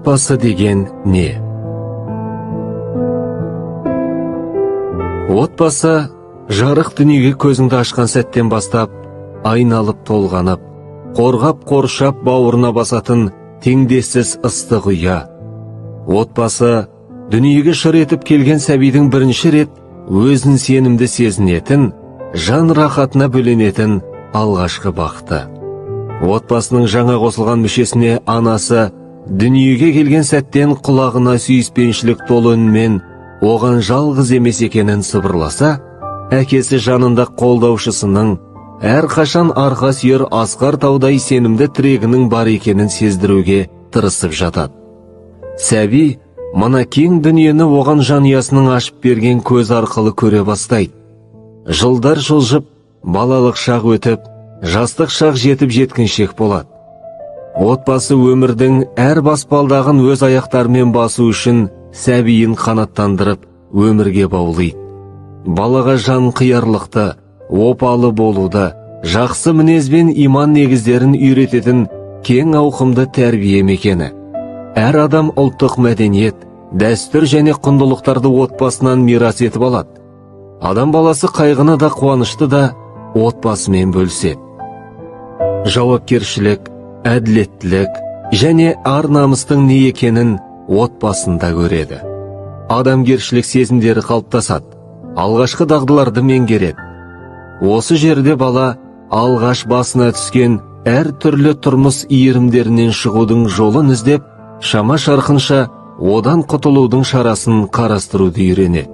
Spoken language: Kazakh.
Отбасы деген не? Отбасы жарық дүниеге көзіңді ашқан сәттен бастап айналып толғанып, қорғап қоршап бауырына басатын теңдессіз ыстық ұя. Отбасы дүниеге шыр етіп келген сәбидің бірінші рет өзін сенімді сезінетін, жан рахатына бөленетін алғашқы бақыты. Отбасының жаңа қосылған мүшесіне анасы дүниеге келген сәттен құлағына сүйіспеншілік толы үнмен оған жалғыз емес екенін сыбырласа, әкесі жанында қолдаушысының әрқашан арқа сүйер асқар таудай сенімді тірегінің бар екенін сездіруге тырысып жатады. Сәби мына кең дүниені оған жанұясының ашып берген көз арқылы көре бастайды. Жылдар жылжып, балалық шақ өтіп, жастық шақ жетіп жеткіншек болады. Отбасы өмірдің әр баспалдағын өз аяқтарымен басу үшін сәбиін қанаттандырып өмірге баулайды. Балаға жан қиярлықты, опалы болуды, жақсы мінезбен иман негіздерін үйрететін кең ауқымды тәрбие мекені. Әр адам ұлттық мәдениет, дәстүр және құндылықтарды отбасынан мирас етіп алады. Адам баласы қайғыны да қуанышты да отбасымен бөліседі. Жауапкершілік, әділеттілік және ар-намыстың не екенін отбасында көреді. Адамгершілік сезімдері қалыптасады, алғашқы дағдыларды меңгереді. Осы жерде бала алғаш басына түскен әр түрлі тұрмыс иірімдерінен шығудың жолын іздеп, шама шарқынша одан құтылудың шарасын қарастыруды үйренеді.